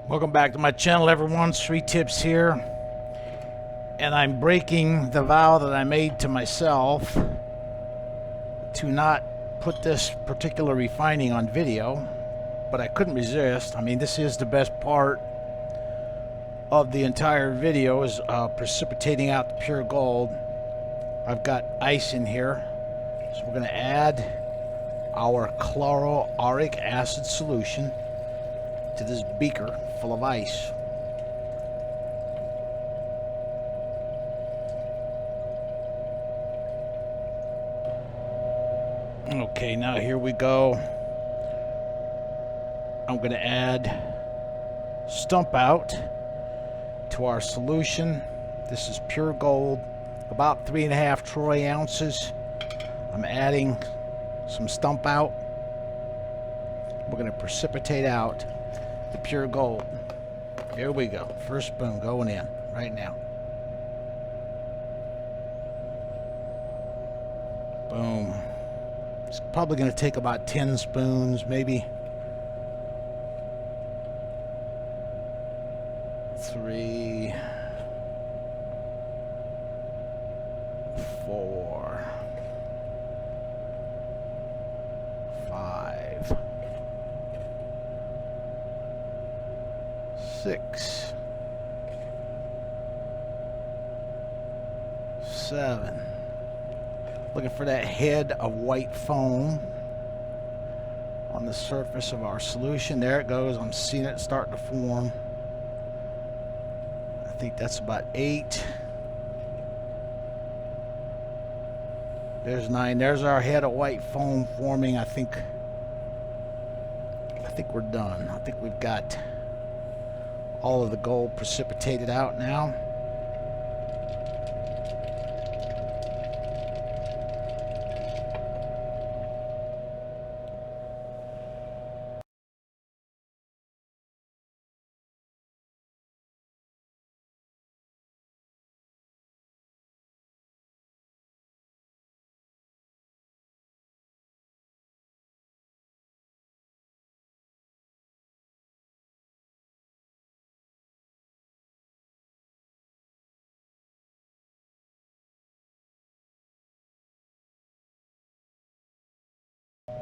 Welcome back to my channel, everyone. Sweet Tips here, and I'm breaking the vow that I made to myself to not put this particular refining on video, but I couldn't resist. I mean, this is the best part of the entire video, is precipitating out the pure gold. I've got ice in here, so we're going to add our chloroauric acid solution to this beaker full of ice. Okay, now here we go. I'm going to add stump out to our solution. This is pure gold, about 3.5 troy ounces. I'm adding some stump out. We're going to precipitate out the pure gold. Here we go. First spoon going in right now. Boom. It's probably going to take about 10 spoons, maybe 3, 4, 5, 6, 7. Looking for that head of white foam on the surface of our solution. There it goes. I'm seeing it start to form. I think that's about 8. There's 9. There's our head of white foam forming. I think we're done. I think we've got all of the gold precipitated out now.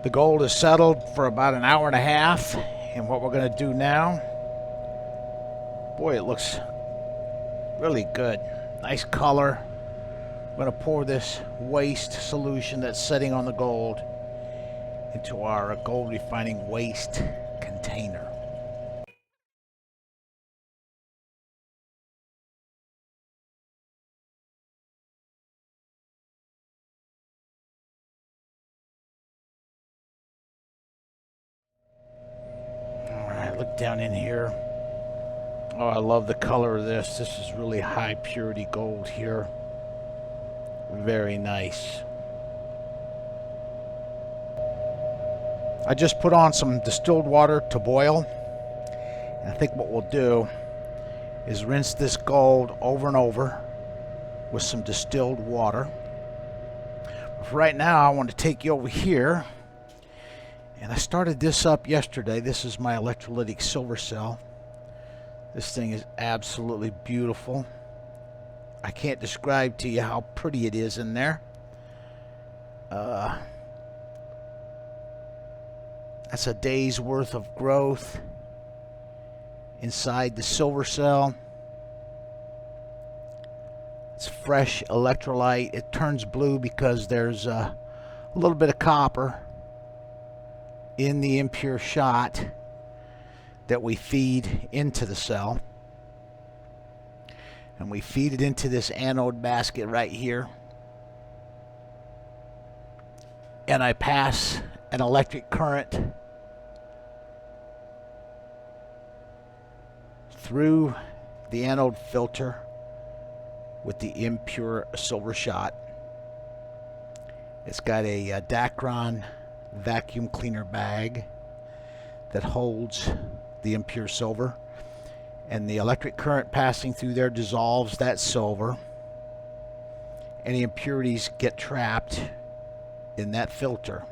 The gold is settled for about 1.5 hours, and what we're going to do now, boy, it looks really good. Nice color. I'm going to pour this waste solution that's setting on the gold into our gold refining waste container. Look down in here. Oh, I love the color of this. This is really high purity gold here. Very nice. I just put on some distilled water to boil. And I think what we'll do is rinse this gold over and over with some distilled water. But for right now, I want to take you over here. And I started this up yesterday. This is my electrolytic silver cell. This thing is absolutely beautiful. I can't describe to you how pretty it is in there. That's a day's worth of growth inside the silver cell. It's fresh electrolyte. It turns blue because there's a little bit of copper in the impure shot that we feed into the cell, and we feed it into this anode basket right here, and I pass an electric current through the anode filter with the impure silver shot. It's got a Dacron vacuum cleaner bag that holds the impure silver, and the electric current passing through there dissolves that silver. Any impurities get trapped in that filter,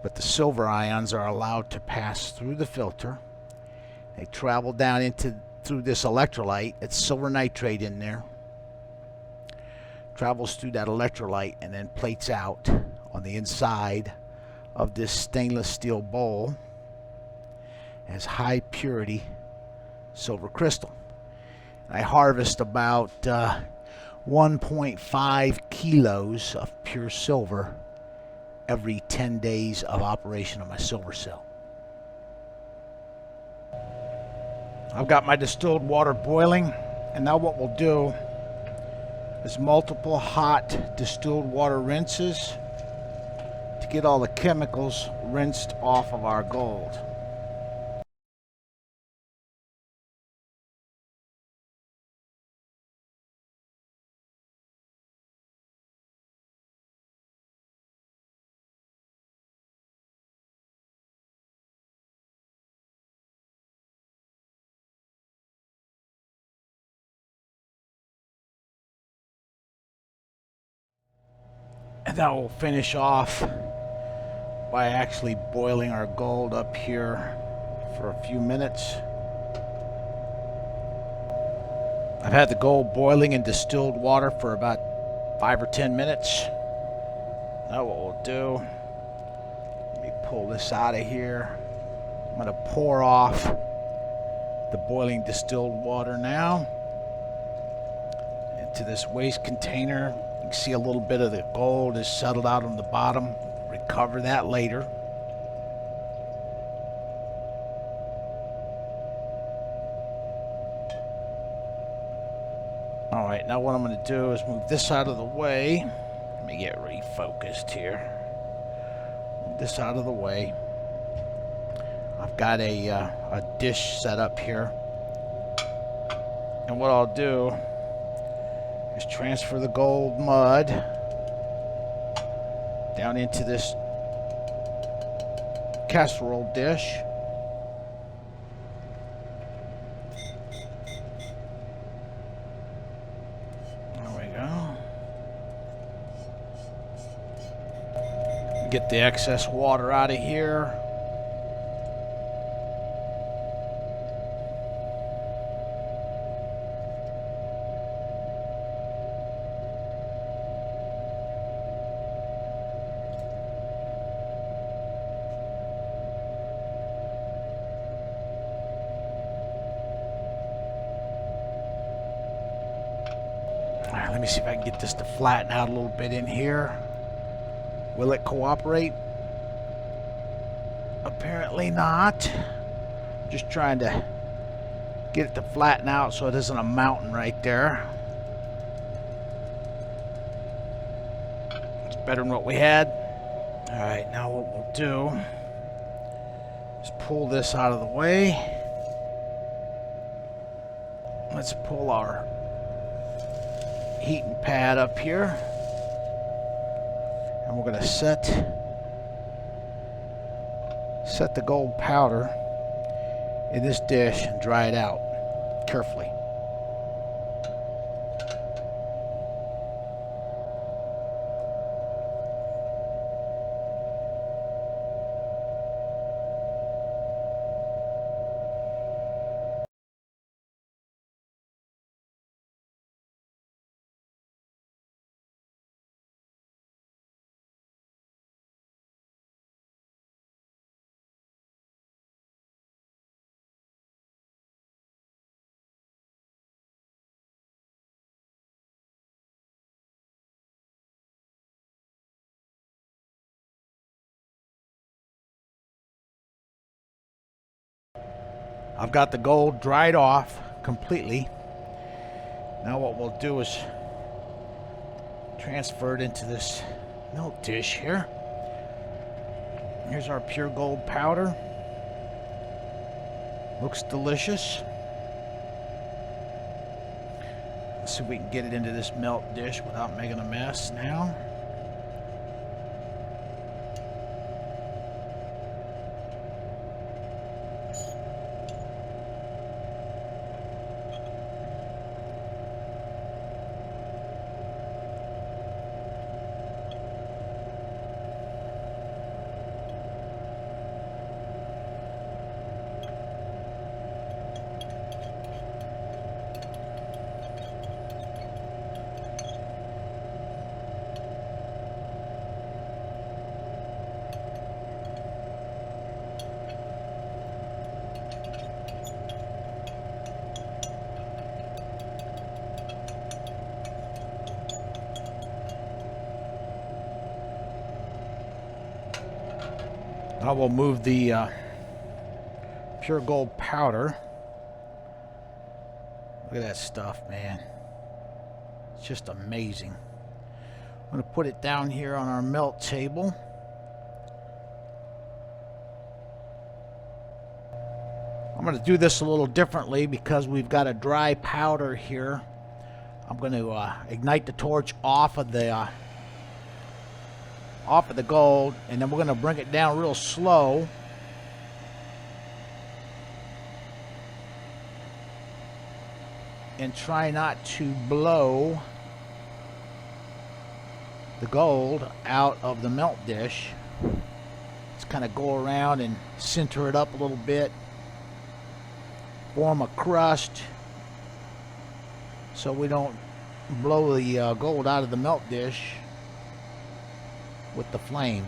but the silver ions are allowed to pass through the filter They travel down through this electrolyte. It's silver nitrate in there. Travels through that electrolyte and then plates out on the inside of this stainless steel bowl as high purity silver crystal. I harvest about 1.5 kilos of pure silver every 10 days of operation of my silver cell. I've got my distilled water boiling, and now what we'll do is multiple hot distilled water rinses to get all the chemicals rinsed off of our gold. And that will finish off by actually boiling our gold up here for a few minutes. I've had the gold boiling in distilled water for about 5 or 10 minutes. Now what we'll do, let me pull this out of here. I'm going to pour off the boiling distilled water now into this waste container. You can see a little bit of the gold is settled out on the bottom. Recover that later. Alright, now what I'm going to do is move this out of the way. Let me get refocused here. Move this out of the way. I've got a dish set up here. And what I'll do is transfer the gold mud down into this casserole dish. There we go. Get the excess water out of here. Alright, let me see if I can get this to flatten out a little bit in here. Will it cooperate? Apparently not. Just trying to get it to flatten out so it isn't a mountain right there. It's better than what we had. Alright, now what we'll do is pull this out of the way. Let's pull our heating pad up here, and we're going to set the gold powder in this dish and dry it out carefully. I've got the gold dried off completely. Now what we'll do is transfer it into this milk dish here. Here's our pure gold powder. Looks delicious. Let's see if we can get it into this milk dish without making a mess now. I will move the pure gold powder. Look at that stuff, man. It's just amazing. I'm going to put it down here on our melt table. I'm going to do this a little differently because we've got a dry powder here. I'm going to ignite the torch off of the gold, and then we're going to bring it down real slow. And try not to blow the gold out of the melt dish. Just kind of go around and center it up a little bit. Form a crust so we don't blow the gold out of the melt dish with the flame.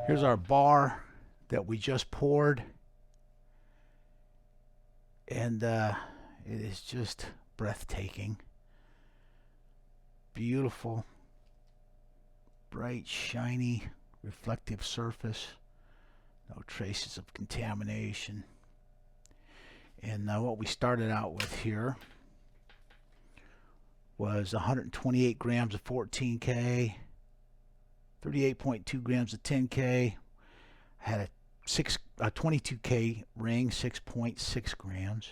Here's our bar that we just poured, and it is just breathtaking. Beautiful, bright, shiny, reflective surface. No traces of contamination. And what we started out with here was 128 grams of 14K, 38.2 grams of 10K. Had a 22K ring, 6.6 grams.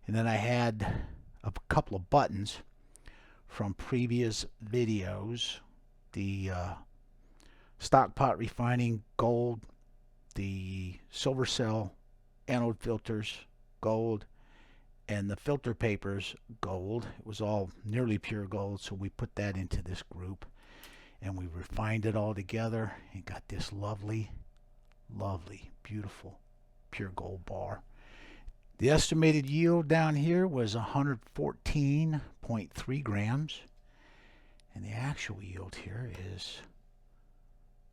And then I had a couple of buttons from previous videos. The stockpot refining gold, the silver cell anode filters gold, and the filter papers gold. It was all nearly pure gold, so we put that into this group. And we refined it all together and got this lovely, lovely, beautiful, pure gold bar. The estimated yield down here was 114.3 grams. And the actual yield here is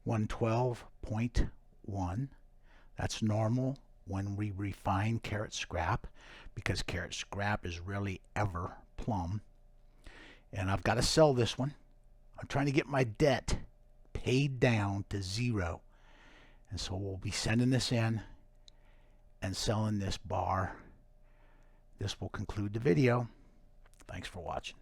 112.1. That's normal when we refine carrot scrap, because carrot scrap is rarely ever plum. And I've got to sell this one. I'm trying to get my debt paid down to 0. And so we'll be sending this in and selling this bar. This will conclude the video. Thanks for watching.